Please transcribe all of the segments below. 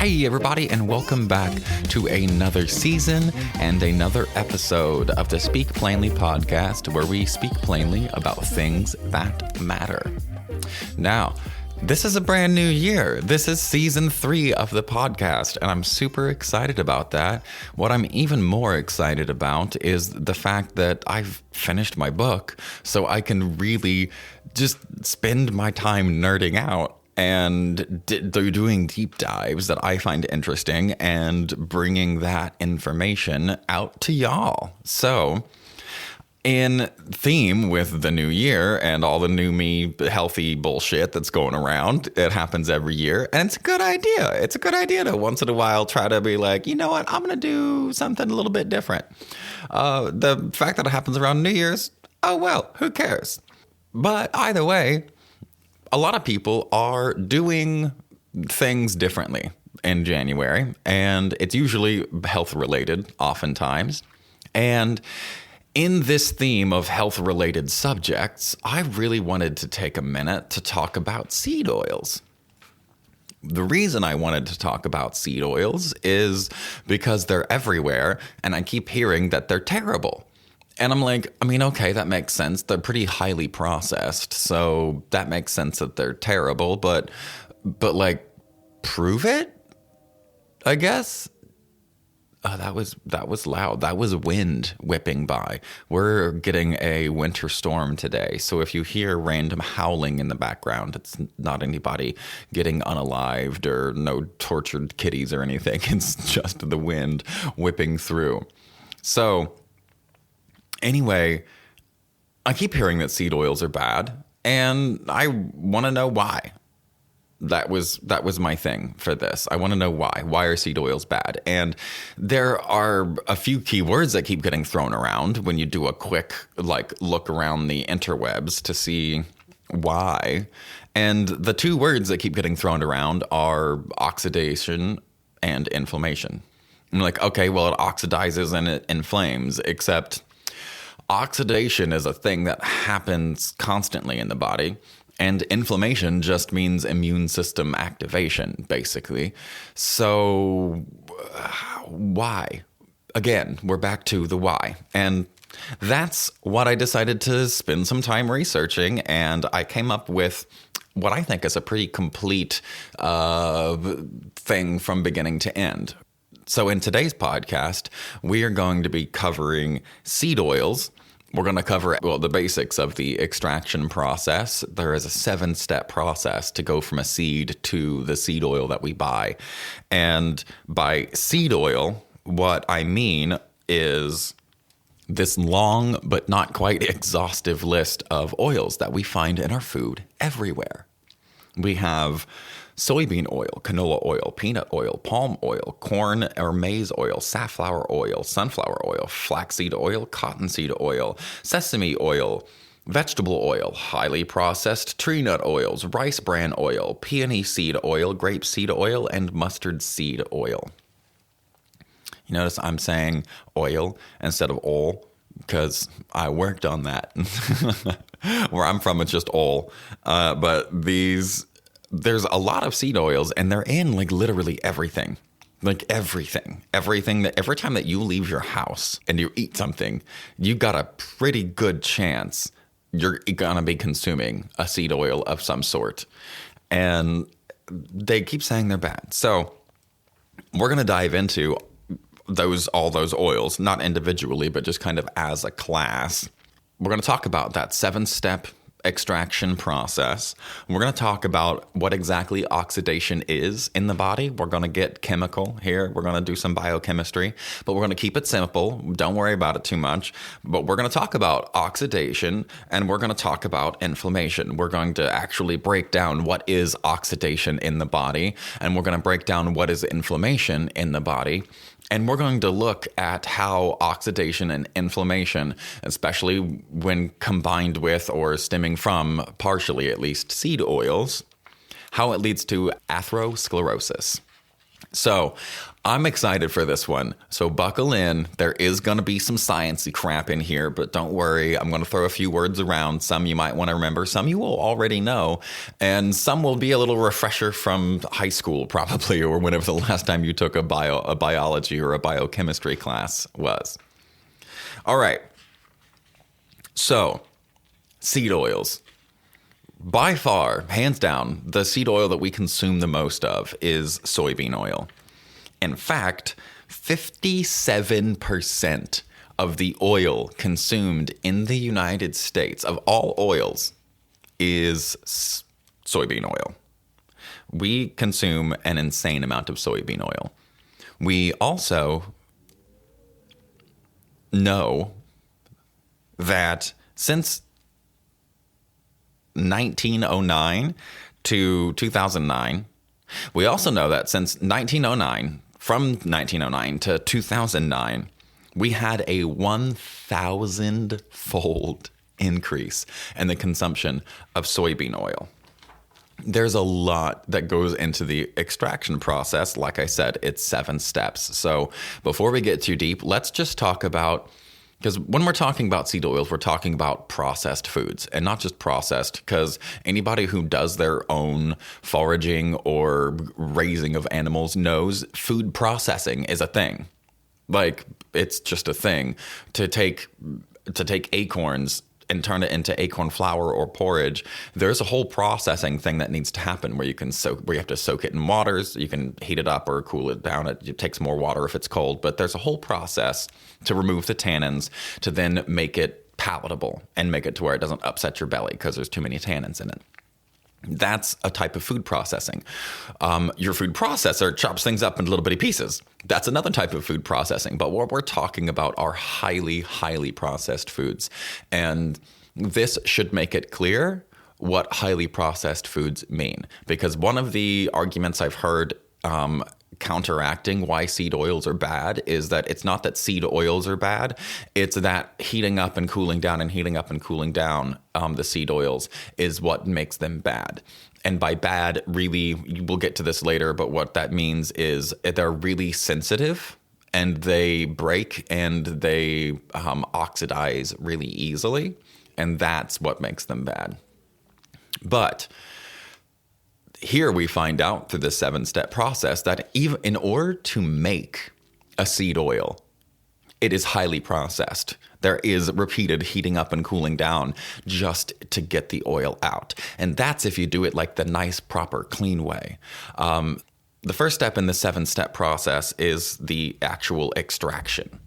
Hey everybody, and welcome back to another season and another episode of the Speak Plainly podcast, where we speak plainly about things that matter. Now, this is a brand new year. This is season 3 of the podcast, and I'm super excited about that. What I'm even more excited about is the fact that I've finished my book, so I can really just spend my time nerding out and doing deep dives that I find interesting and bringing that information out to y'all. So, in theme with the new year and all the new me healthy bullshit that's going around, it happens every year, and it's a good idea. It's a good idea to once in a while try to be like, you know what, I'm going to do something a little bit different. The fact that it happens around New Year's, oh well, who cares? But either way, a lot of people are doing things differently in January, and it's usually health related oftentimes. And in this theme of health related subjects, I really wanted to take a minute to talk about seed oils. The reason I wanted to talk about seed oils is because they're everywhere, and I keep hearing that they're terrible. And I'm like, okay, that makes sense. They're pretty highly processed, so that makes sense that they're terrible. But like, prove it, I guess. Oh, that was loud. That was wind whipping by. We're getting a winter storm today, so if you hear random howling in the background, it's not anybody getting unalived or no tortured kitties or anything. It's just the wind whipping through. So anyway, I keep hearing that seed oils are bad, and I want to know why. That was my thing for this. I want to know why. Why are seed oils bad? And there are a few keywords that keep getting thrown around when you do a quick look around the interwebs to see why. And the two words that keep getting thrown around are oxidation and inflammation. I'm like, okay, well, it oxidizes and it inflames, except oxidation is a thing that happens constantly in the body, and inflammation just means immune system activation, basically. So why? Again, we're back to the why. And that's what I decided to spend some time researching, and I came up with what I think is a pretty complete thing from beginning to end. So in today's podcast, we are going to be covering seed oils. We're going to cover, the basics of the extraction process. There is a 7-step process to go from a seed to the seed oil that we buy. And by seed oil, what I mean is this long but not quite exhaustive list of oils that we find in our food everywhere. We have soybean oil, canola oil, peanut oil, palm oil, corn or maize oil, safflower oil, sunflower oil, flaxseed oil, cottonseed oil, sesame oil, vegetable oil, highly processed tree nut oils, rice bran oil, peony seed oil, grape seed oil, and mustard seed oil. You notice I'm saying oil instead of oil because I worked on that. Where I'm from, it's just oil. But there's a lot of seed oils, and they're in literally everything. Everything that every time that you leave your house and you eat something, you got a pretty good chance you're gonna be consuming a seed oil of some sort. And they keep saying they're bad. So we're gonna dive into all those oils, not individually, but just kind of as a class. We're gonna talk about that 7-step extraction process. We're going to talk about what exactly oxidation is in the body. We're going to get chemical here. We're going to do some biochemistry, but we're going to keep it simple. Don't worry about it too much. But we're going to talk about oxidation, and we're going to talk about inflammation. We're going to actually break down what is oxidation in the body, and we're going to break down what is inflammation in the body. And we're going to look at how oxidation and inflammation, especially when combined with or stemming from, partially at least, seed oils, how it leads to atherosclerosis. So I'm excited for this one. So buckle in. There is going to be some sciencey crap in here, but don't worry. I'm going to throw a few words around. Some you might want to remember. Some you will already know. And some will be a little refresher from high school probably, or whenever the last time you took a biology or a biochemistry class was. All right. So seed oils. By far, hands down, the seed oil that we consume the most of is soybean oil. In fact, 57% of the oil consumed in the United States, of all oils, is soybean oil. We consume an insane amount of soybean oil. We also know that since 1909 to 2009, we also know that since from 1909 to 2009, we had a 1,000-fold increase in the consumption of soybean oil. There's a lot that goes into the extraction process. Like I said, it's 7 steps. So before we get too deep, let's just talk about, because when we're talking about seed oils, we're talking about processed foods, and not just processed, because anybody who does their own foraging or raising of animals knows food processing is a thing. Like, it's just a thing. To take acorns and turn it into acorn flour or porridge, there's a whole processing thing that needs to happen where you have to soak it in waters. You can heat it up or cool it down. It takes more water if it's cold, but there's a whole process to remove the tannins to then make it palatable and make it to where it doesn't upset your belly because there's too many tannins in it. That's a type of food processing. Your food processor chops things up into little bitty pieces. That's another type of food processing. But what we're talking about are highly, highly processed foods. And this should make it clear what highly processed foods mean. Because one of the arguments I've heard counteracting why seed oils are bad is that it's not that seed oils are bad, it's that heating up and cooling down the seed oils is what makes them bad. And by bad, really, we'll get to this later, but what that means is they're really sensitive and they break and they oxidize really easily, and that's what makes them bad. But here we find out through the 7-step process that even in order to make a seed oil, it is highly processed. There is repeated heating up and cooling down just to get the oil out. And that's if you do it like the nice, proper, clean way. The first step in the 7-step process is the actual extraction.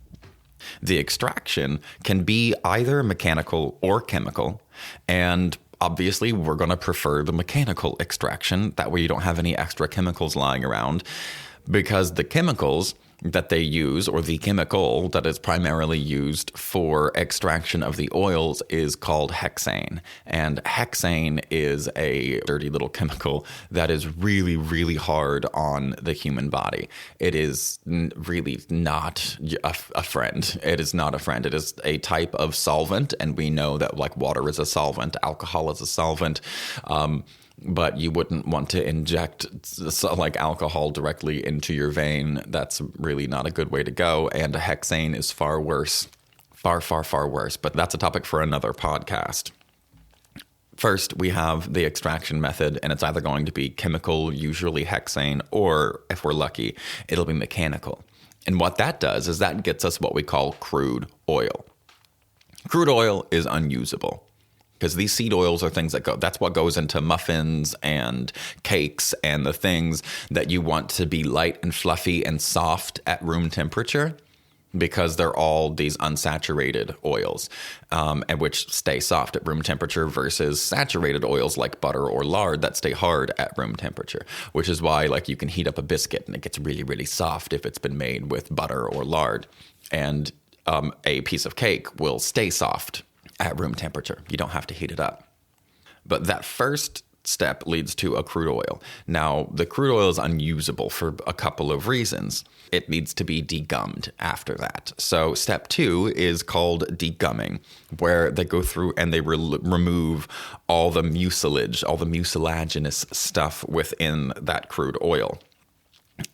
The extraction can be either mechanical or chemical, and obviously, we're going to prefer the mechanical extraction. That way you don't have any extra chemicals lying around, because the chemicals that they use, or the chemical that is primarily used for extraction of the oils, is called hexane. And hexane is a dirty little chemical that is really, really hard on the human body. It is really not a friend. It is not a friend. It is a type of solvent, and we know that like water is a solvent, alcohol is a solvent. But you wouldn't want to inject like alcohol directly into your vein. That's really not a good way to go. And hexane is far worse, far, far, far worse. But that's a topic for another podcast. First, we have the extraction method, and it's either going to be chemical, usually hexane, or if we're lucky, it'll be mechanical. And what that does is that gets us what we call crude oil. Crude oil is unusable, because these seed oils are things that's what goes into muffins and cakes and the things that you want to be light and fluffy and soft at room temperature, because they're all these unsaturated oils, and which stay soft at room temperature versus saturated oils like butter or lard that stay hard at room temperature, which is why like you can heat up a biscuit and it gets really, really soft if it's been made with butter or lard, and a piece of cake will stay soft at room temperature. You don't have to heat it up. But that first step leads to a crude oil. Now, the crude oil is unusable for a couple of reasons. It needs to be degummed after that. So step 2 is called degumming, where they go through and they remove all the mucilage, all the mucilaginous stuff within that crude oil.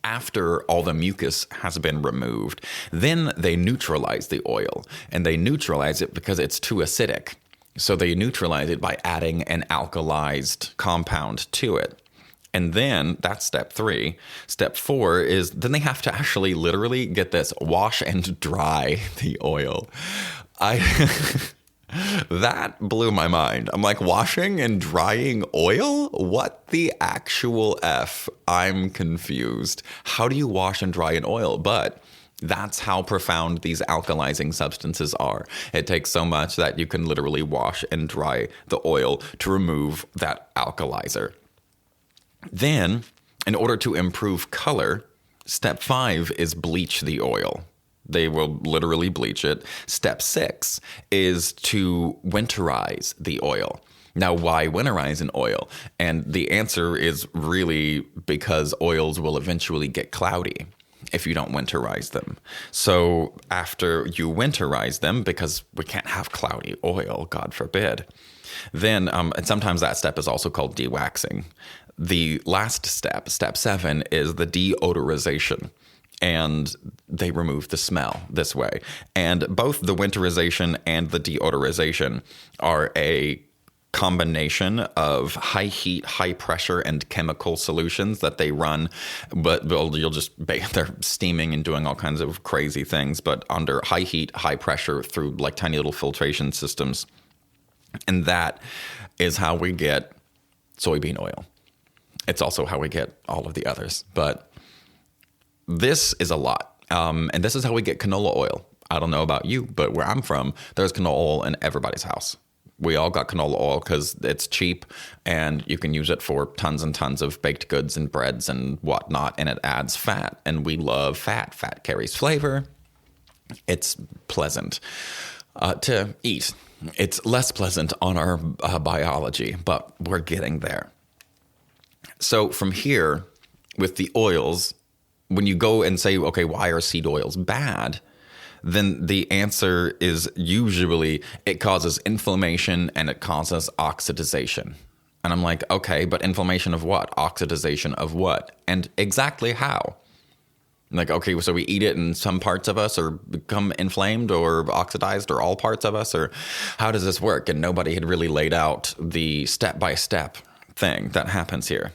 After all the mucus has been removed, then they neutralize the oil, and they neutralize it because it's too acidic. So they neutralize it by adding an alkalized compound to it. And then that's step 3. Step 4 is then they have to actually literally get this, wash and dry the oil. That blew my mind. I'm like, washing and drying oil? What the actual F? I'm confused. How do you wash and dry an oil? But that's how profound these alkalizing substances are. It takes so much that you can literally wash and dry the oil to remove that alkalizer. Then, in order to improve color, step 5 is bleach the oil. They will literally bleach it. Step 6 is to winterize the oil. Now, why winterize an oil? And the answer is really because oils will eventually get cloudy if you don't winterize them. So after you winterize them, because we can't have cloudy oil, God forbid, then, and sometimes that step is also called dewaxing. The last step, step 7, is the deodorization. And they remove the smell this way. And both the winterization and the deodorization are a combination of high heat, high pressure, and chemical solutions that they run. But they're steaming and doing all kinds of crazy things, but under high heat, high pressure through like tiny little filtration systems. And that is how we get soybean oil. It's also how we get all of the others. But this is a lot. And this is how we get canola oil. I don't know about you, but where I'm from, there's canola oil in everybody's house. We all got canola oil because it's cheap and you can use it for tons and tons of baked goods and breads and whatnot. And it adds fat. And we love fat. Fat carries flavor. It's pleasant to eat. It's less pleasant on our biology, but we're getting there. So from here, with the oils, when you go and say, okay, why are seed oils bad? Then the answer is usually it causes inflammation and it causes oxidization. And I'm like, okay, but inflammation of what? Oxidization of what? And exactly how? Like, okay, so we eat it and some parts of us are become inflamed or oxidized or all parts of us, or how does this work? And nobody had really laid out the step-by-step thing that happens here.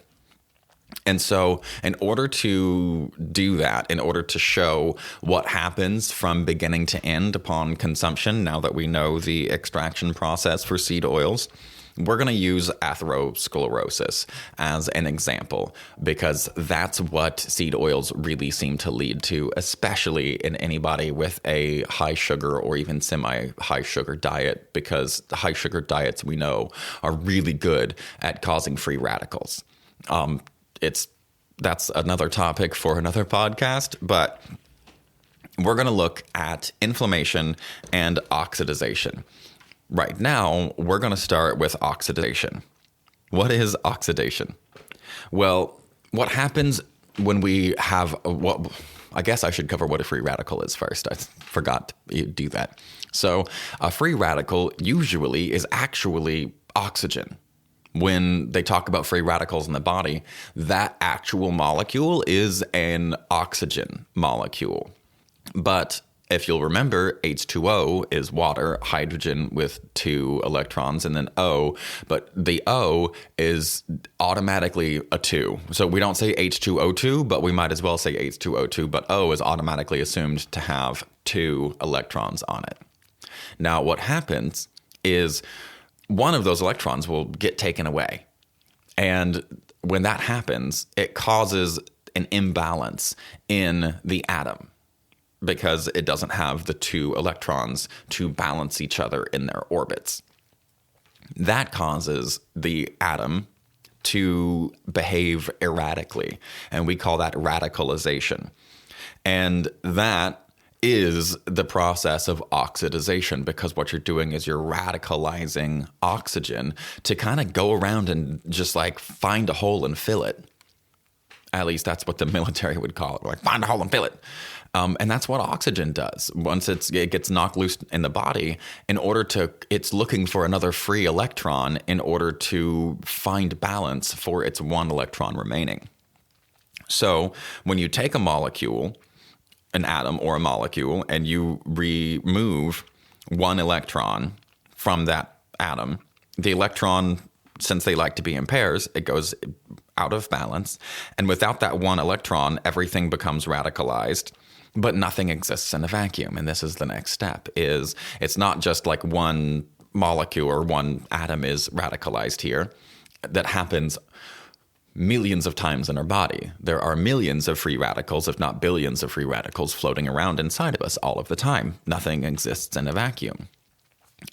And so in order to do that, in order to show what happens from beginning to end upon consumption, now that we know the extraction process for seed oils, we're going to use atherosclerosis as an example, because that's what seed oils really seem to lead to, especially in anybody with a high sugar or even semi-high sugar diet, because the high sugar diets we know are really good at causing free radicals. That's another topic for another podcast, but we're going to look at inflammation and oxidization. Right now, we're going to start with oxidation. What is oxidation? Well, what happens when we have I guess I should cover what a free radical is first. I forgot to do that. So a free radical usually is actually oxygen. When they talk about free radicals in the body, that actual molecule is an oxygen molecule. But if you'll remember, H2O is water, hydrogen with 2 electrons, and then O. But the O is automatically a 2. So we don't say H2O2, but we might as well say H2O2. But O is automatically assumed to have 2 electrons on it. Now, what happens is one of those electrons will get taken away. And when that happens, it causes an imbalance in the atom because it doesn't have the 2 electrons to balance each other in their orbits. That causes the atom to behave erratically, and we call that radicalization. And that is the process of oxidization, because what you're doing is you're radicalizing oxygen to kind of go around and just like find a hole and fill it. At least that's what the military would call it, like find a hole and fill it. And that's what oxygen does. Once it gets knocked loose in the body, it's looking for another free electron in order to find balance for its 1 electron remaining. So when you take a molecule, an atom or a molecule, and you remove one electron from that atom, the electron, since they like to be in pairs, it goes out of balance. And without that one electron, everything becomes radicalized. But nothing exists in a vacuum. And this is the next step, is it's not just like one molecule or one atom is radicalized here. That happens millions of times in our body. There are millions of free radicals, if not billions of free radicals, floating around inside of us all of the time. Nothing exists in a vacuum.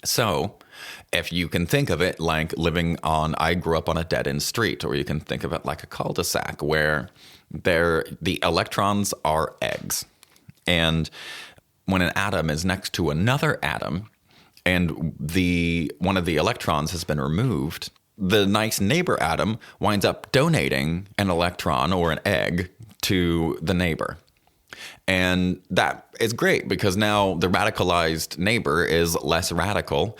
So if you can think of it like I grew up on a dead-end street, or you can think of it like a cul-de-sac where the electrons are eggs. And when an atom is next to another atom and one of the electrons has been removed, the nice neighbor atom winds up donating an electron or an egg to the neighbor. And that is great because now the radicalized neighbor is less radical.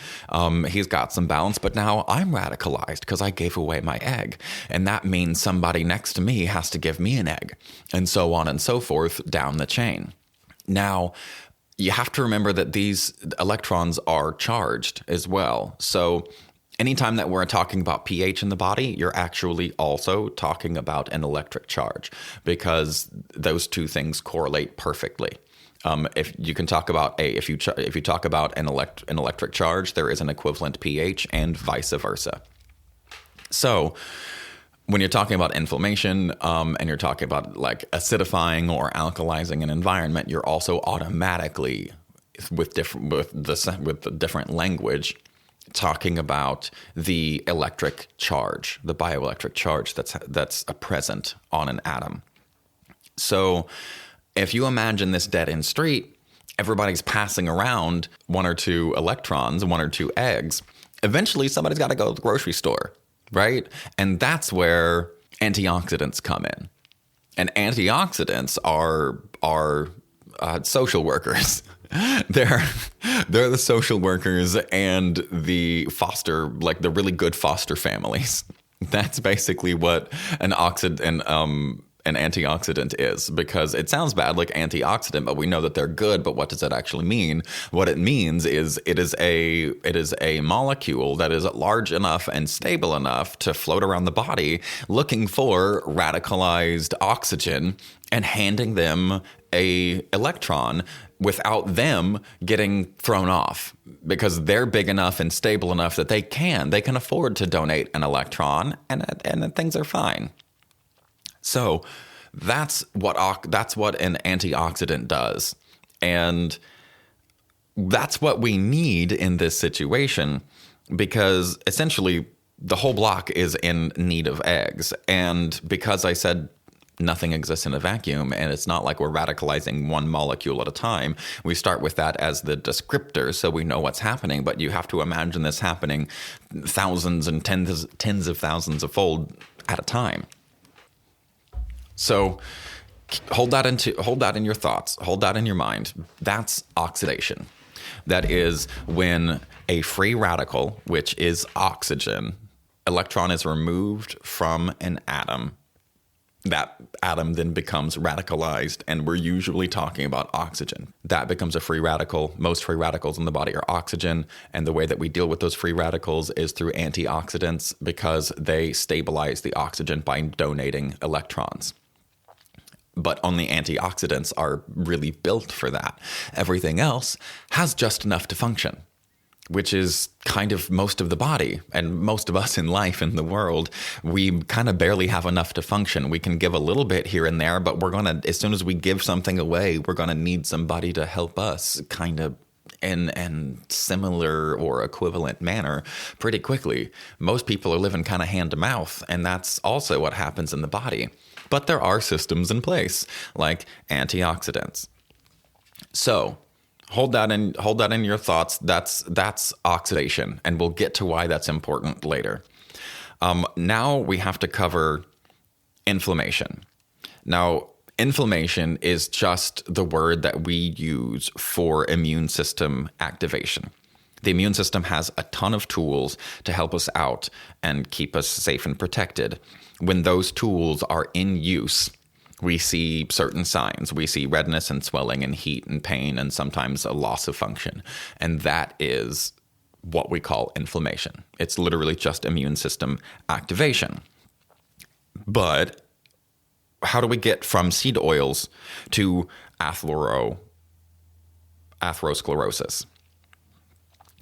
He's got some balance, but now I'm radicalized because I gave away my egg. And that means somebody next to me has to give me an egg, and so on and so forth down the chain. Now, you have to remember that these electrons are charged as well. So anytime that we're talking about pH in the body, you're actually also talking about an electric charge, because those two things correlate perfectly. If you talk about an electric charge, there is an equivalent pH, and vice versa. So when you're talking about inflammation, and you're talking about like acidifying or alkalizing an environment, you're also automatically with the different language talking about the electric charge, the bioelectric charge that's present on an atom. So if you imagine this dead-end street, everybody's passing around one or two electrons, one or two eggs. Eventually, somebody's got to go to the grocery store, right? And that's where antioxidants come in. And antioxidants are social workers. They're the social workers and the really good foster families. That's basically what an antioxidant is, because it sounds bad, like antioxidant, but we know that they're good. But what does that actually mean? What it means is it is a molecule that is large enough and stable enough to float around the body, looking for radicalized oxygen and handing them a electron without them getting thrown off, because they're big enough and stable enough that they can afford to donate an electron, and things are fine. So that's what an antioxidant does. And that's what we need in this situation, because essentially the whole block is in need of eggs. And because I said nothing exists in a vacuum, and it's not like we're radicalizing one molecule at a time, we start with that as the descriptor so we know what's happening. But you have to imagine this happening thousands and tens of thousands of fold at a time. So hold that in your thoughts, hold that in your mind. That's oxidation. That is when a free radical, which is oxygen, electron is removed from an atom. That atom then becomes radicalized, and we're usually talking about oxygen. That becomes a free radical. Most free radicals in the body are oxygen, and the way that we deal with those free radicals is through antioxidants, because they stabilize the oxygen by donating electrons. But only antioxidants are really built for that. Everything else has just enough to function, which is kind of most of the body, and most of us in life in the world. We kind of barely have enough to function. We can give a little bit here and there, but as soon as we give something away, we're going to need somebody to help us kind of in similar or equivalent manner pretty quickly. Most people are living kind of hand to mouth, and that's also what happens in the body. But there are systems in place like antioxidants. So hold that in your thoughts. That's oxidation, and we'll get to why that's important later. Now we have to cover inflammation. Now, inflammation is just the word that we use for immune system activation. The immune system has a ton of tools to help us out and keep us safe and protected. When those tools are in use, we see certain signs. We see redness and swelling and heat and pain and sometimes a loss of function. And that is what we call inflammation. It's literally just immune system activation. But how do we get from seed oils to atherosclerosis?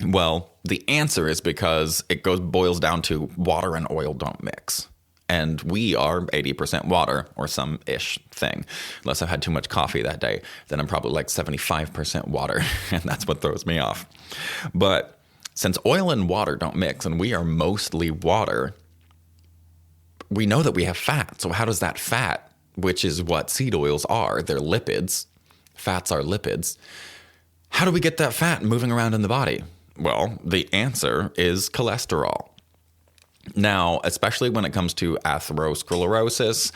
Well, the answer is because it boils down to water and oil don't mix. And we are 80% water or some-ish thing. Unless I've had too much coffee that day, then I'm probably like 75% water, and that's what throws me off. But since oil and water don't mix, and we are mostly water, we know that we have fat. So how does that fat, which is what seed oils are, they're lipids, fats are lipids, how do we get that fat moving around in the body? Well, the answer is cholesterol. Now, especially when it comes to atherosclerosis,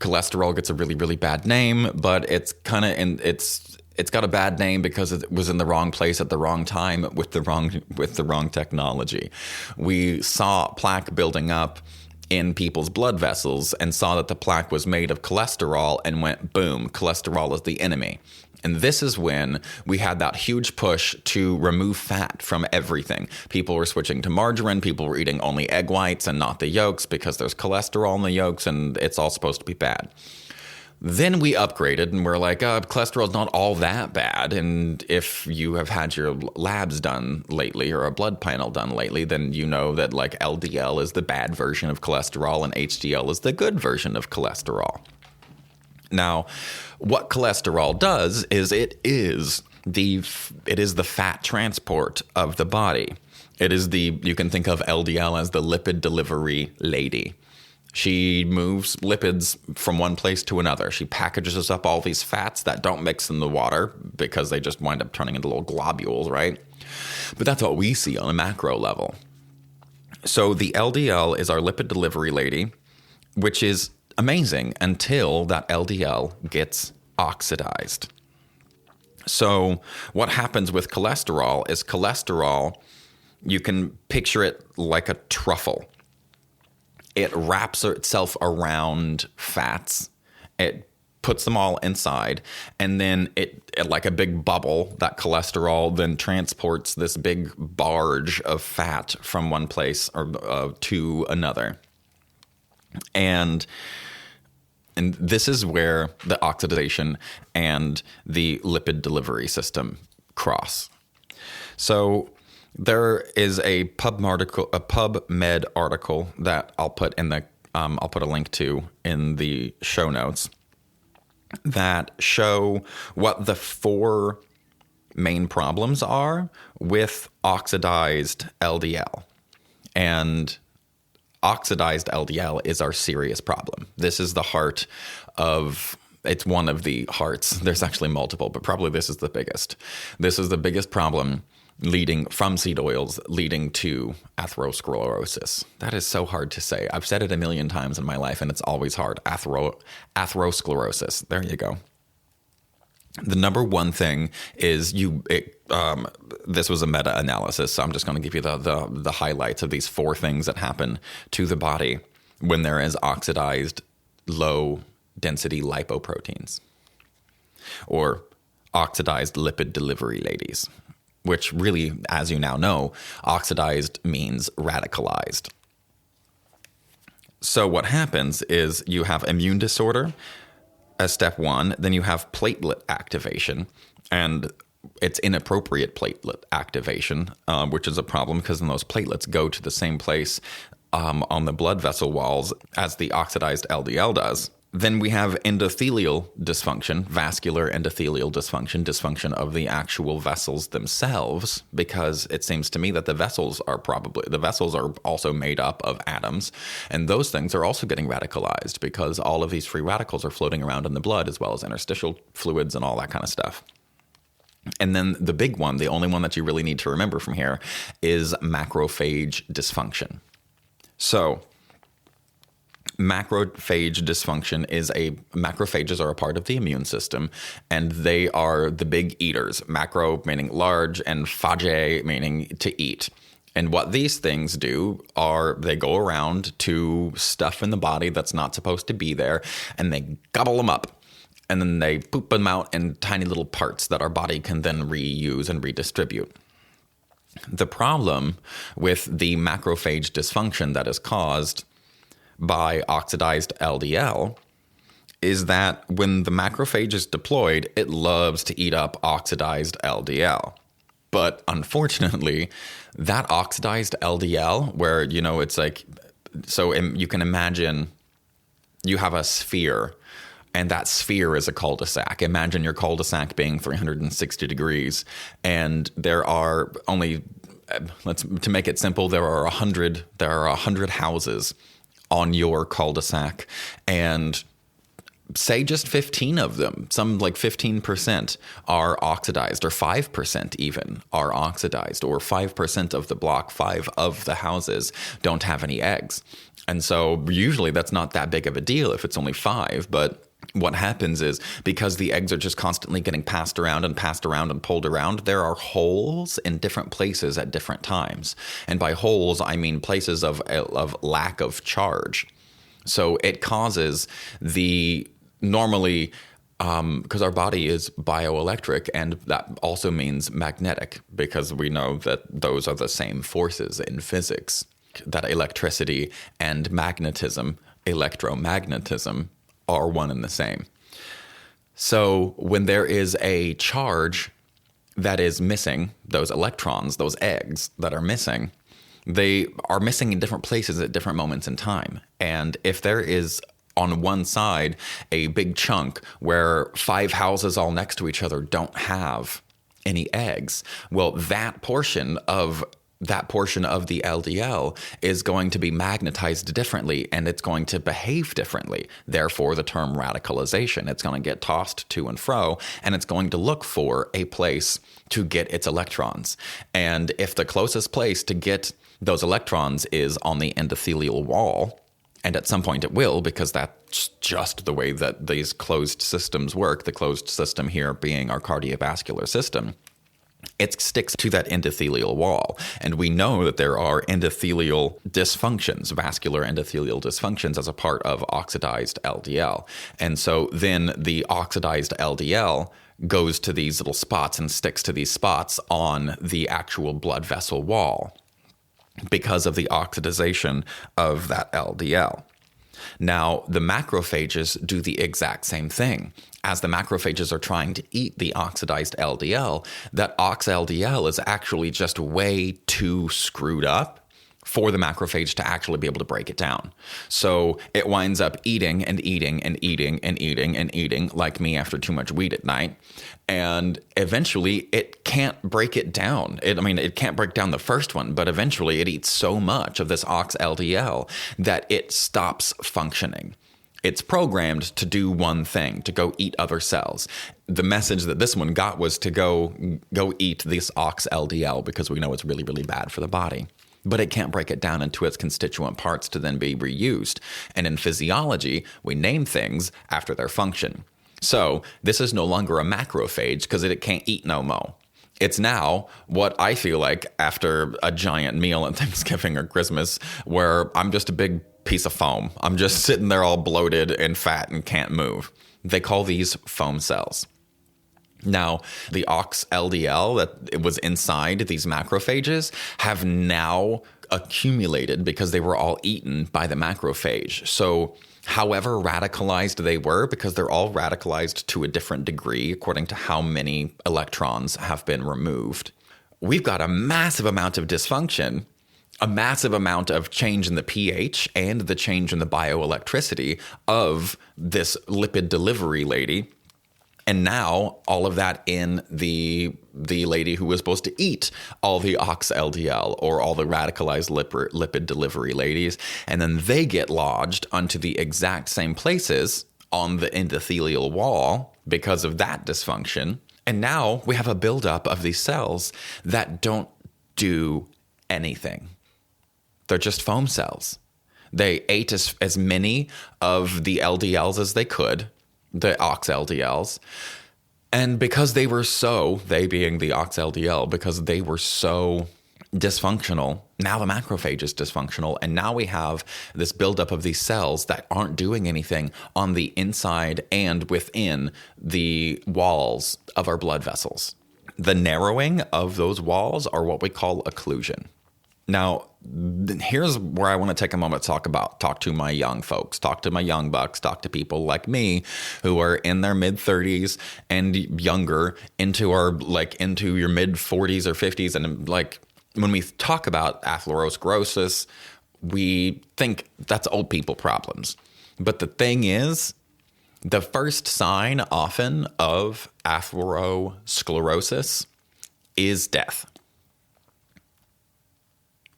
cholesterol gets a really, really bad name, but it's kind of it's got a bad name because it was in the wrong place at the wrong time with the wrong technology. We saw plaque building up in people's blood vessels and saw that the plaque was made of cholesterol and went, boom, cholesterol is the enemy. And this is when we had that huge push to remove fat from everything. People were switching to margarine. People were eating only egg whites and not the yolks because there's cholesterol in the yolks and it's all supposed to be bad. Then we upgraded and we're like, cholesterol is not all that bad. And if you have had your labs done lately or a blood panel done lately, then you know that like LDL is the bad version of cholesterol and HDL is the good version of cholesterol. Now, what cholesterol does is it is the fat transport of the body. You can think of LDL as the lipid delivery lady. She moves lipids from one place to another. She packages up all these fats that don't mix in the water because they just wind up turning into little globules, right? But that's what we see on a macro level. So the LDL is our lipid delivery lady, which is amazing until that LDL gets oxidized. So what happens with cholesterol is you can picture it like a truffle. It wraps itself around fats. It puts them all inside, and then it like a big bubble, that cholesterol then transports this big barge of fat from one place or to another. And this is where the oxidation and the lipid delivery system cross. So there is a PubMed article that I'll put I'll put a link to in the show notes that show what the 4 main problems are with oxidized LDL. And oxidized LDL is our serious problem. This is the heart of, it's one of the hearts. There's actually multiple, but probably this is the biggest. This is the biggest problem leading from seed oils leading to atherosclerosis. That is so hard to say. I've said it a million times in my life and it's always hard. Atherosclerosis. There you go. The number one thing is this was a meta-analysis, so I'm just going to give you the highlights of these 4 things that happen to the body when there is oxidized low-density lipoproteins, or oxidized lipid delivery ladies, which really, as you now know, oxidized means radicalized. So what happens is you have immune disorder as step 1, then you have platelet activation, and it's inappropriate platelet activation, which is a problem because then those platelets go to the same place on the blood vessel walls as the oxidized LDL does. Then we have endothelial dysfunction, vascular endothelial dysfunction of the actual vessels themselves, because it seems to me that the vessels are also made up of atoms, and those things are also getting radicalized because all of these free radicals are floating around in the blood, as well as interstitial fluids and all that kind of stuff. And then the big one, the only one that you really need to remember from here, is macrophage dysfunction. So macrophage dysfunction macrophages are a part of the immune system, and they are the big eaters. Macro meaning large and phage meaning to eat. And what these things do are they go around to stuff in the body that's not supposed to be there, and they gobble them up. And then they poop them out in tiny little parts that our body can then reuse and redistribute. The problem with the macrophage dysfunction that is caused by oxidized LDL is that when the macrophage is deployed, it loves to eat up oxidized LDL. But unfortunately, that oxidized LDL, where, it's like, so you can imagine you have a sphere, and that sphere is a cul-de-sac. Imagine your cul-de-sac being 360 degrees, and there are only, to make it simple, there are 100 houses on your cul-de-sac, and say just 15 of them, some like 15% are oxidized, or 5% even are oxidized, or 5% of the block, 5 of the houses don't have any eggs. And so usually that's not that big of a deal if it's only 5, but what happens is, because the eggs are just constantly getting passed around and pulled around, there are holes in different places at different times. And by holes, I mean places of lack of charge. So it causes normally, because our body is bioelectric, and that also means magnetic, because we know that those are the same forces in physics, that electricity and magnetism, electromagnetism, are one and the same. So when there is a charge that is missing, those electrons, those eggs that are missing, they are missing in different places at different moments in time. And if there is on one side a big chunk where 5 houses all next to each other don't have any eggs, well, that portion of the LDL is going to be magnetized differently, and it's going to behave differently. Therefore, the term radicalization, it's going to get tossed to and fro, and it's going to look for a place to get its electrons. And if the closest place to get those electrons is on the endothelial wall, and at some point it will, because that's just the way that these closed systems work, the closed system here being our cardiovascular system, it sticks to that endothelial wall. And we know that there are endothelial dysfunctions, vascular endothelial dysfunctions, as a part of oxidized LDL. And so then the oxidized LDL goes to these little spots and sticks to these spots on the actual blood vessel wall because of the oxidization of that LDL. Now, the macrophages do the exact same thing. As the macrophages are trying to eat the oxidized LDL, that oxLDL is actually just way too screwed up for the macrophage to actually be able to break it down. So it winds up eating and eating and eating and eating and eating, like me after too much weed at night. And eventually it can't break it down. It can't break down the first one, but eventually it eats so much of this oxLDL that it stops functioning. It's programmed to do one thing, to go eat other cells. The message that this one got was to go eat this oxLDL, because we know it's really, really bad for the body. But it can't break it down into its constituent parts to then be reused. And in physiology, we name things after their function. So this is no longer a macrophage because it can't eat no mo. It's now what I feel like after a giant meal at Thanksgiving or Christmas, where I'm just a big piece of foam. I'm just sitting there all bloated and fat and can't move. They call these foam cells. Now, the oxLDL that was inside these macrophages have now accumulated because they were all eaten by the macrophage. So however radicalized they were, because they're all radicalized to a different degree according to how many electrons have been removed, we've got a massive amount of dysfunction, a massive amount of change in the pH and the change in the bioelectricity of this lipid delivery lady. And now all of that in the lady who was supposed to eat all the oxLDL, or all the radicalized lipid delivery ladies. And then they get lodged onto the exact same places on the endothelial wall because of that dysfunction. And now we have a buildup of these cells that don't do anything. They're just foam cells. They ate as many of the LDLs as they could, the oxLDLs. And because they being the oxLDL, because they were so dysfunctional. Now the macrophage is dysfunctional. And now we have this buildup of these cells that aren't doing anything on the inside and within the walls of our blood vessels. The narrowing of those walls are what we call occlusion. Now, here's where I want to take a moment to talk to my young folks, talk to my young bucks, talk to people like me who are in their mid 30s and younger into your mid 40s or 50s. And like, when we talk about atherosclerosis, we think that's old people problems. But the thing is, the first sign often of atherosclerosis is death.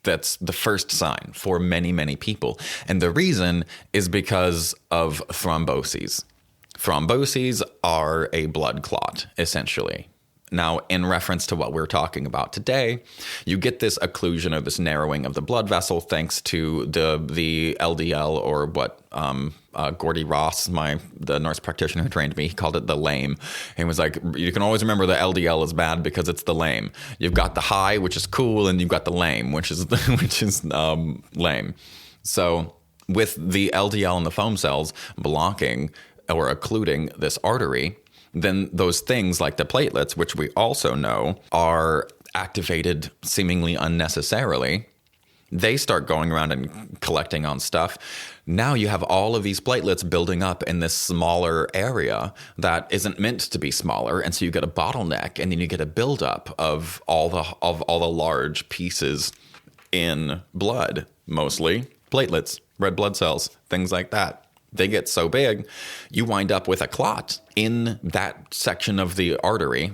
That's the first sign for many, many people. And the reason is because of thromboses. Thromboses are a blood clot, essentially. Now, in reference to what we're talking about today, you get this occlusion or this narrowing of the blood vessel thanks to the LDL, or what Gordy Ross, the nurse practitioner who trained me, he called it the lame. He was like, you can always remember the LDL is bad because it's the lame. You've got the high, which is cool, and you've got the lame, which is lame. So with the LDL and the foam cells blocking or occluding this artery, then those things like the platelets, which we also know are activated seemingly unnecessarily, they start going around and collecting on stuff. Now you have all of these platelets building up in this smaller area that isn't meant to be smaller, and so you get a bottleneck, and then you get a buildup of all the large pieces in blood, mostly platelets, red blood cells, things like that. They get so big, you wind up with a clot in that section of the artery.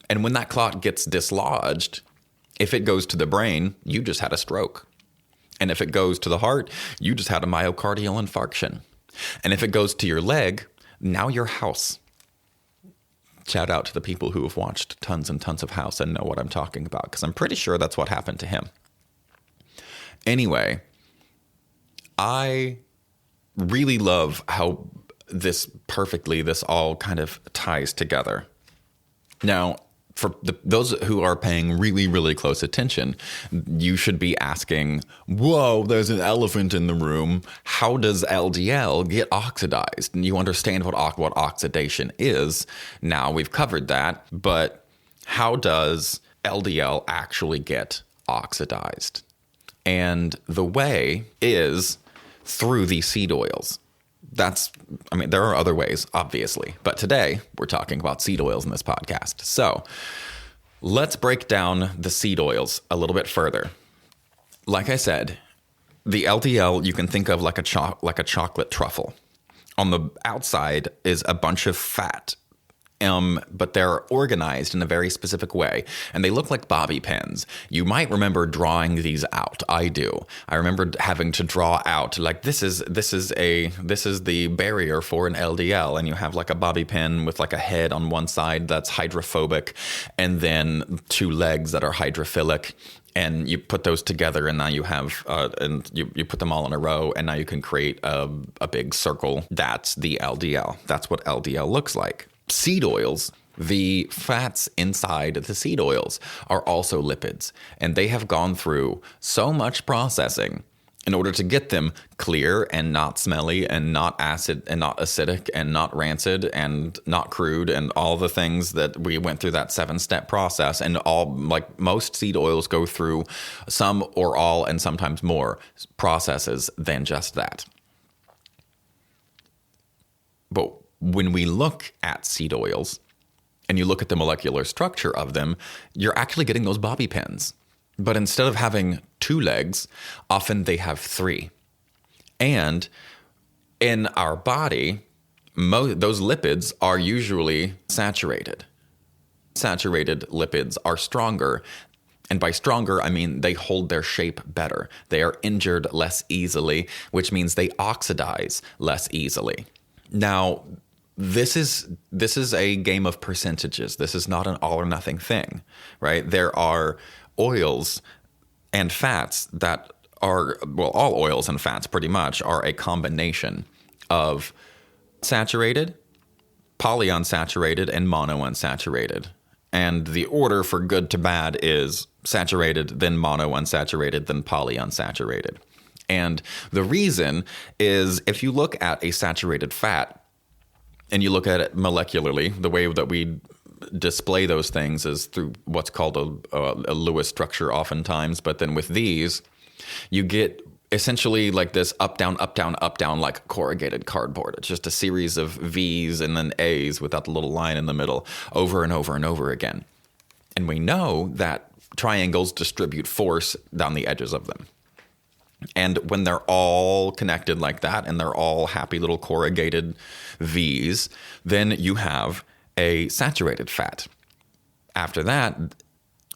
And when that clot gets dislodged, if it goes to the brain, you just had a stroke. And if it goes to the heart, you just had a myocardial infarction. And if it goes to your leg, now you're House. Shout out to the people who have watched tons and tons of House and know what I'm talking about, because I'm pretty sure that's what happened to him. Anyway, I really love how this all kind of ties together. Now, for those who are paying really, really close attention, you should be asking, whoa, there's an elephant in the room. How does LDL get oxidized? And you understand what oxidation is. Now we've covered that, but how does LDL actually get oxidized? And the way is through these seed oils. There are other ways, obviously, but today we're talking about seed oils in this podcast. So let's break down the seed oils a little bit further. Like I said, the LDL you can think of like a chocolate truffle. On the outside is a bunch of fat. But they're organized in a very specific way, and they look like bobby pins. You might remember drawing these out. I do. I remember having to draw out like this is the barrier for an LDL, and you have like a bobby pin with like a head on one side that's hydrophobic, and then two legs that are hydrophilic. And you put those together, and now you have, and you put them all in a row, and now you can create a big circle. That's the LDL. That's what LDL looks like. Seed oils, the fats inside the seed oils are also lipids, and they have gone through so much processing in order to get them clear and not smelly and not acid and not acidic and not rancid and not crude and all the things that we went through that 7-step process. And all, like most seed oils, go through some or all and sometimes more processes than just that. But when we look at seed oils and you look at the molecular structure of them, you're actually getting those bobby pins. But instead of having 2 legs, often they have 3. And in our body, those lipids are usually saturated. Saturated lipids are stronger. And by stronger, I mean they hold their shape better. They are injured less easily, which means they oxidize less easily. Now, this is a game of percentages. This is not an all or nothing thing, right? There are oils and fats that are, well, all oils and fats pretty much are a combination of saturated, polyunsaturated, and monounsaturated. And the order for good to bad is saturated, then monounsaturated, then polyunsaturated. And the reason is if you look at a saturated fat and you look at it molecularly, the way that we display those things is through what's called a Lewis structure oftentimes. But then with these, you get essentially like this up, down, like corrugated cardboard. It's just a series of V's and then A's without the little line in the middle over and over and over again. And we know that triangles distribute force down the edges of them. And when they're all connected like that and they're all happy little corrugated V's, then you have a saturated fat. After that,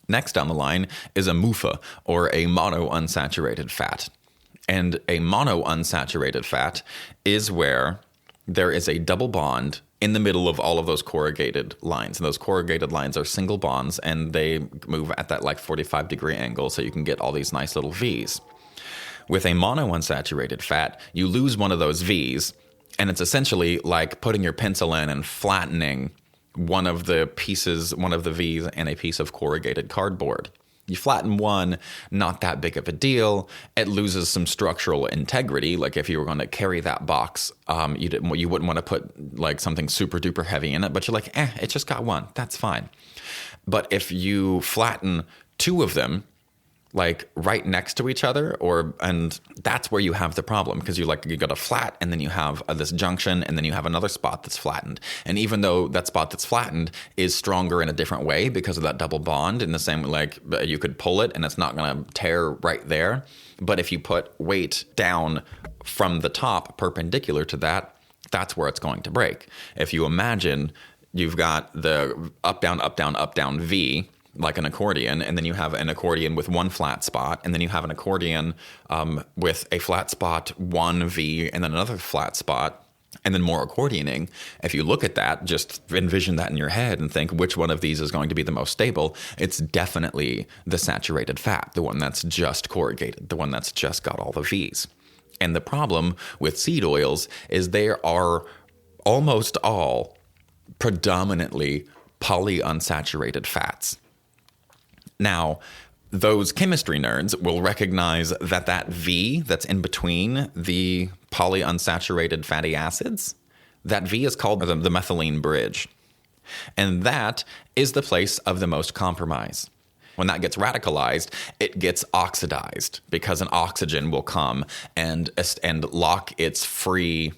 next down the line is a MUFA, or a monounsaturated fat. And a monounsaturated fat is where there is a double bond in the middle of all of those corrugated lines. And those corrugated lines are single bonds, and they move at that like 45-degree angle, so you can get all these nice little V's. With a monounsaturated fat, you lose one of those V's, and it's essentially like putting your pencil in and flattening one of the pieces, one of the V's in a piece of corrugated cardboard. You flatten one, not that big of a deal. It loses some structural integrity. Like if you were going to carry that box, you wouldn't want to put like something super duper heavy in it, but you're like, it just got one. That's fine. But if you flatten two of them, like right next to each other, and that's where you have the problem, because you got a flat, and then you have this junction, and then you have another spot that's flattened. And even though that spot that's flattened is stronger in a different way because of that double bond, in the same like you could pull it and it's not going to tear right there. But if you put weight down from the top perpendicular to that, that's where it's going to break. If you imagine you've got the up down V, like an accordion, and then you have an accordion with one flat spot, and then you have an accordion with a flat spot, one V, and then another flat spot, and then more accordioning. If you look at that, just envision that in your head and think which one of these is going to be the most stable. It's definitely the saturated fat, the one that's just corrugated, the one that's just got all the V's. And the problem with seed oils is they are almost all predominantly polyunsaturated fats. Now, those chemistry nerds will recognize that V that's in between the polyunsaturated fatty acids, that V is called the methylene bridge. And that is the place of the most compromise. When that gets radicalized, it gets oxidized because an oxygen will come and lock its free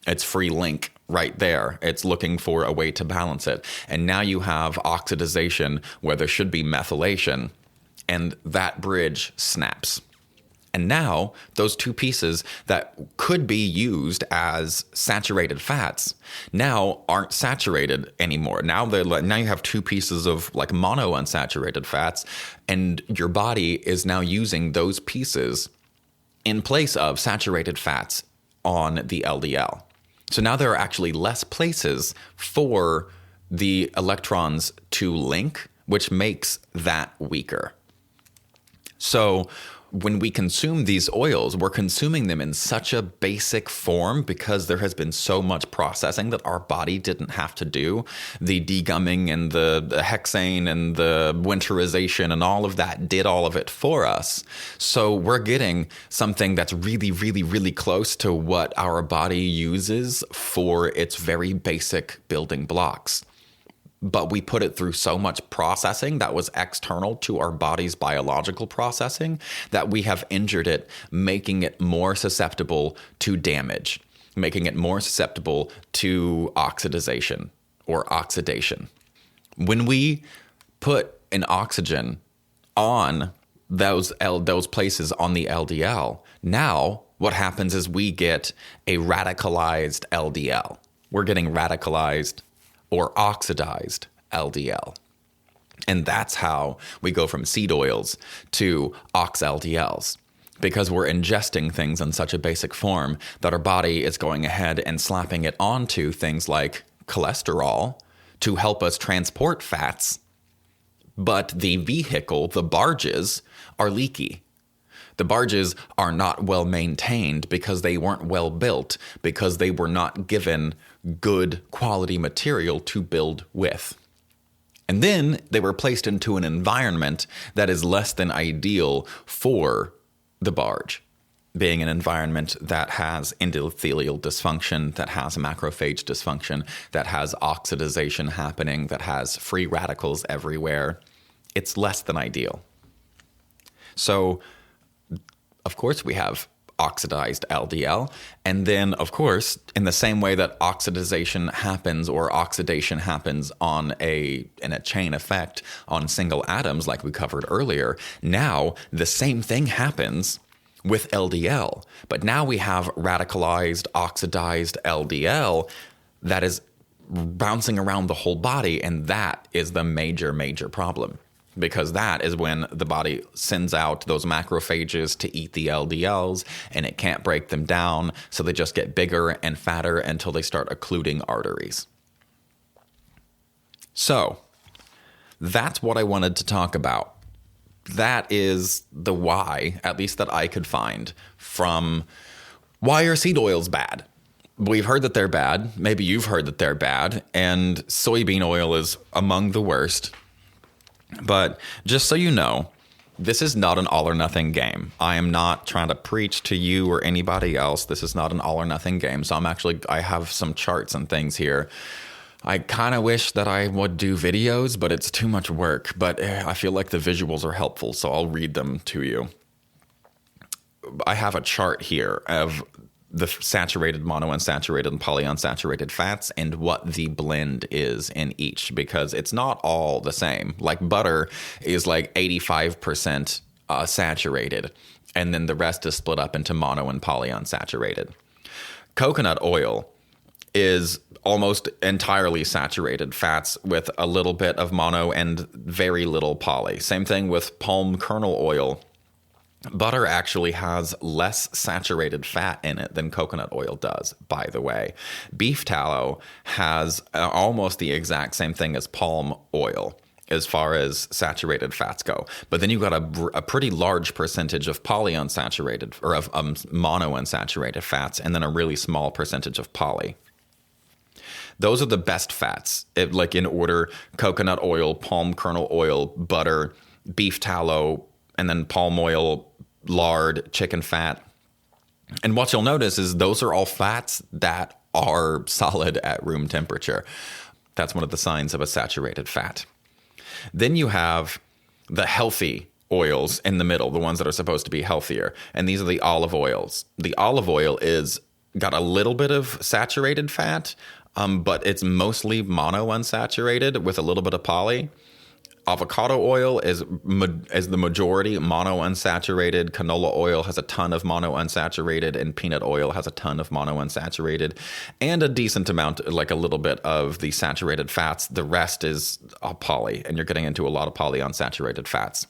link right there. It's looking for a way to balance it. And now you have oxidization where there should be methylation, and that bridge snaps. And now those two pieces that could be used as saturated fats now aren't saturated anymore. Now you have two pieces of like monounsaturated fats, and your body is now using those pieces in place of saturated fats on the LDL. So now there are actually less places for the electrons to link, which makes that weaker. So when we consume these oils, we're consuming them in such a basic form because there has been so much processing that our body didn't have to do. The degumming and the hexane and the winterization and all of that did all of it for us. So we're getting something that's really, really, really close to what our body uses for its very basic building blocks. But we put it through so much processing that was external to our body's biological processing that we have injured it, making it more susceptible to damage, making it more susceptible to oxidation or oxidation. When we put an oxygen on those places on the LDL, now what happens is we get a radicalized LDL. We're getting radicalized or oxidized LDL. And that's how we go from seed oils to oxLDLs, because we're ingesting things in such a basic form that our body is going ahead and slapping it onto things like cholesterol to help us transport fats. But the vehicle, the barges, are leaky. The barges are not well maintained because they weren't well built, because they were not given good quality material to build with. And then they were placed into an environment that is less than ideal for the barge, being an environment that has endothelial dysfunction, that has macrophage dysfunction, that has oxidization happening, that has free radicals everywhere. It's less than ideal. So, of course, we have oxidized LDL. And then, of course, in the same way that oxidation happens or oxidation happens in a chain effect on single atoms, like we covered earlier, now the same thing happens with LDL. But now we have radicalized, oxidized LDL that is bouncing around the whole body. And that is the major, major problem. Because that is when the body sends out those macrophages to eat the LDLs, and it can't break them down, so they just get bigger and fatter until they start occluding arteries. So, that's what I wanted to talk about. That is the why, at least that I could find, from why are seed oils bad? We've heard that they're bad. Maybe you've heard that they're bad, and soybean oil is among the worst. But just so you know, this is not an all or nothing game. I am not trying to preach to you or anybody else. This is not an all or nothing game. So I have some charts and things here. I kind of wish that I would do videos, but it's too much work. But I feel like the visuals are helpful, so I'll read them to you. I have a chart here of the saturated, monounsaturated, and polyunsaturated fats and what the blend is in each, because it's not all the same. Like butter is like 85% saturated, and then the rest is split up into mono and polyunsaturated. Coconut oil is almost entirely saturated fats with a little bit of mono and very little poly. Same thing with palm kernel oil. Butter actually has less saturated fat in it than coconut oil does, by the way. Beef tallow has almost the exact same thing as palm oil as far as saturated fats go. But then you've got a pretty large percentage of polyunsaturated or of monounsaturated fats, and then a really small percentage of poly. Those are the best fats, like in order: coconut oil, palm kernel oil, butter, beef tallow, and then palm oil, lard, chicken fat. And what you'll notice is those are all fats that are solid at room temperature. That's one of the signs of a saturated fat. Then you have the healthy oils in the middle, the ones that are supposed to be healthier. And these are the olive oils. The olive oil is got a little bit of saturated fat, but it's mostly monounsaturated with a little bit of poly. Avocado oil is the majority monounsaturated. Canola oil has a ton of monounsaturated, and peanut oil has a ton of monounsaturated, and a decent amount, like a little bit of the saturated fats. The rest is poly, and you're getting into a lot of polyunsaturated fats.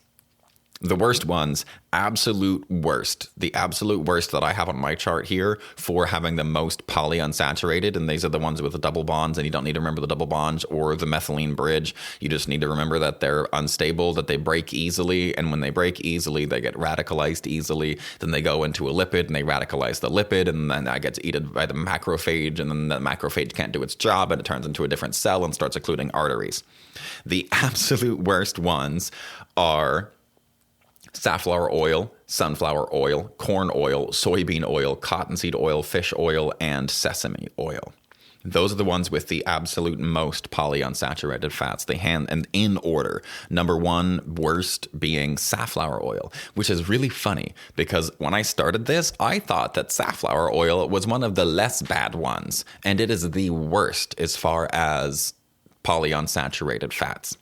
The worst ones, absolute worst. The absolute worst that I have on my chart here for having the most polyunsaturated, and these are the ones with the double bonds, and you don't need to remember the double bonds or the methylene bridge. You just need to remember that they're unstable, that they break easily, and when they break easily, they get radicalized easily. Then they go into a lipid, and they radicalize the lipid, and then that gets eaten by the macrophage, and then the macrophage can't do its job, and it turns into a different cell and starts occluding arteries. The absolute worst ones are safflower oil, sunflower oil, corn oil, soybean oil, cottonseed oil, fish oil, and sesame oil. Those are the ones with the absolute most polyunsaturated fats. And in order. Number one worst being safflower oil, which is really funny because when I started this, I thought that safflower oil was one of the less bad ones, and it is the worst as far as polyunsaturated fats.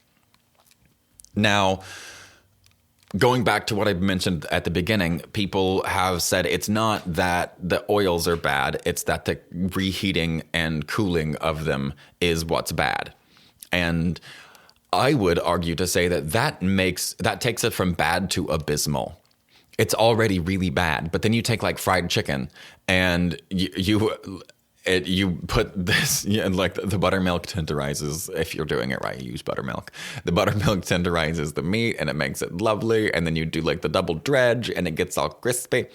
Now, going back to what I mentioned at the beginning, people have said it's not that the oils are bad, it's that the reheating and cooling of them is what's bad. And I would argue to say that takes it from bad to abysmal. It's already really bad, but then you take like fried chicken and you put this, like the buttermilk tenderizes, if you're doing it right, you use buttermilk. The buttermilk tenderizes the meat and it makes it lovely. And then you do like the double dredge and it gets all crispy.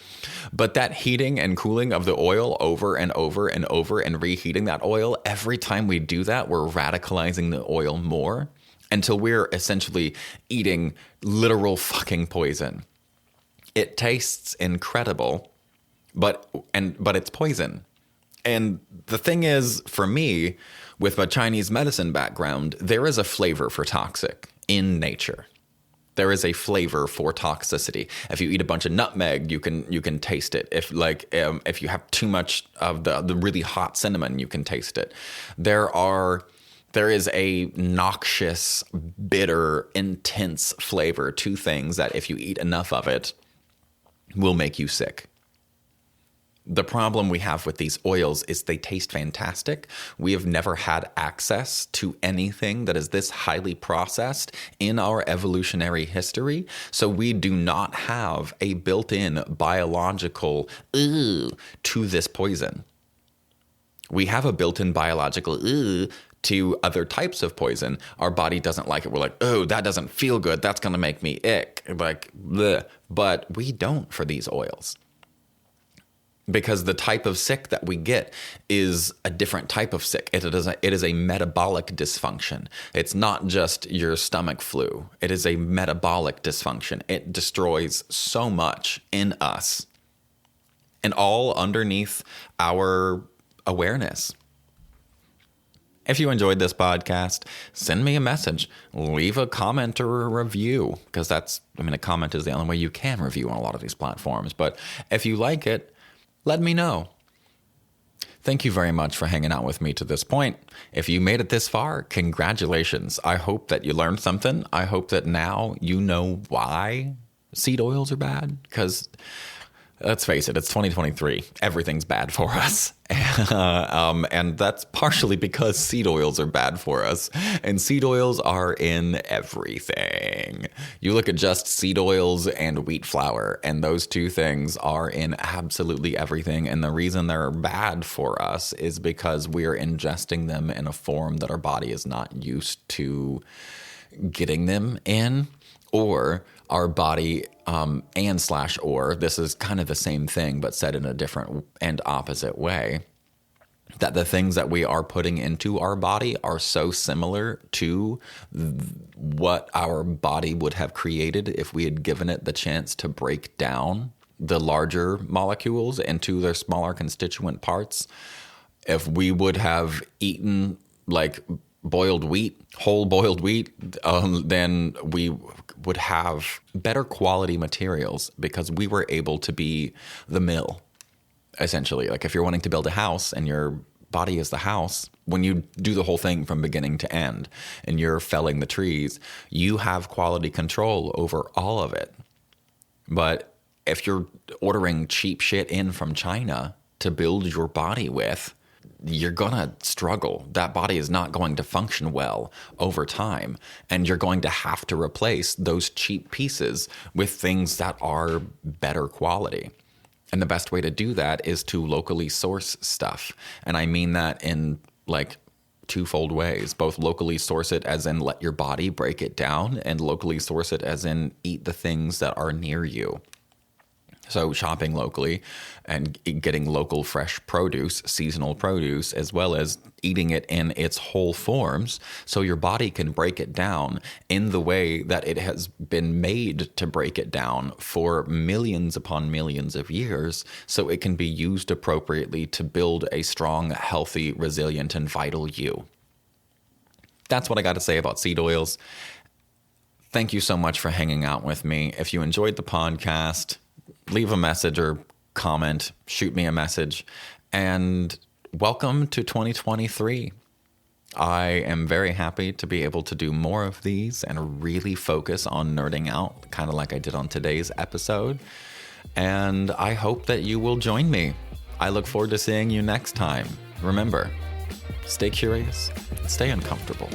But that heating and cooling of the oil over and over and over and reheating that oil, every time we do that, we're radicalizing the oil more. until we're essentially eating literal fucking poison. It tastes incredible, but it's poison. And the thing is, for me, with my Chinese medicine background, there is a flavor for toxic in nature. There is a flavor for toxicity. If you eat a bunch of nutmeg, you can taste it. If you have too much of the really hot cinnamon, you can taste it. There is a noxious, bitter, intense flavor to things that if you eat enough of it, will make you sick. The problem we have with these oils is they taste fantastic. We have never had access to anything that is this highly processed in our evolutionary history. So we do not have a built-in biological to this poison. We have a built-in biological to other types of poison. Our body doesn't like it. We're like, oh, that doesn't feel good. That's going to make me ick. Like, bleh. But we don't for these oils. Because the type of sick that we get is a different type of sick. It is a metabolic dysfunction. It's not just your stomach flu. It is a metabolic dysfunction. It destroys so much in us. And all underneath our awareness. If you enjoyed this podcast, send me a message, leave a comment or a review, because a comment is the only way you can review on a lot of these platforms. But if you like it, let me know. Thank you very much for hanging out with me to this point. If you made it this far, congratulations. I hope that you learned something. I hope that now you know why seed oils are bad, because let's face it, it's 2023. Everything's bad for us. And that's partially because seed oils are bad for us. And seed oils are in everything. You look at just seed oils and wheat flour, and those two things are in absolutely everything. And the reason they're bad for us is because we're ingesting them in a form that our body is not used to getting them in, or our body or this is kind of the same thing but said in a different and opposite way, that the things that we are putting into our body are so similar to what our body would have created if we had given it the chance to break down the larger molecules into their smaller constituent parts. If we would have eaten like whole boiled wheat, then we would have better quality materials because we were able to be the mill, essentially. Like if you're wanting to build a house and your body is the house, when you do the whole thing from beginning to end and you're felling the trees, you have quality control over all of it. But if you're ordering cheap shit in from China to build your body with, you're going to struggle. That body is not going to function well over time. And you're going to have to replace those cheap pieces with things that are better quality. And the best way to do that is to locally source stuff. And I mean that in like twofold ways. Both locally source it as in let your body break it down, and locally source it as in eat the things that are near you. So shopping locally and getting local fresh produce, seasonal produce, as well as eating it in its whole forms so your body can break it down in the way that it has been made to break it down for millions upon millions of years, so it can be used appropriately to build a strong, healthy, resilient, and vital you. That's what I got to say about seed oils. Thank you so much for hanging out with me. If you enjoyed the podcast, leave a message or comment, shoot me a message, and welcome to 2023. I am very happy to be able to do more of these and really focus on nerding out, kind of like I did on today's episode. And I hope that you will join me. I look forward to seeing you next time. Remember, stay curious, stay uncomfortable.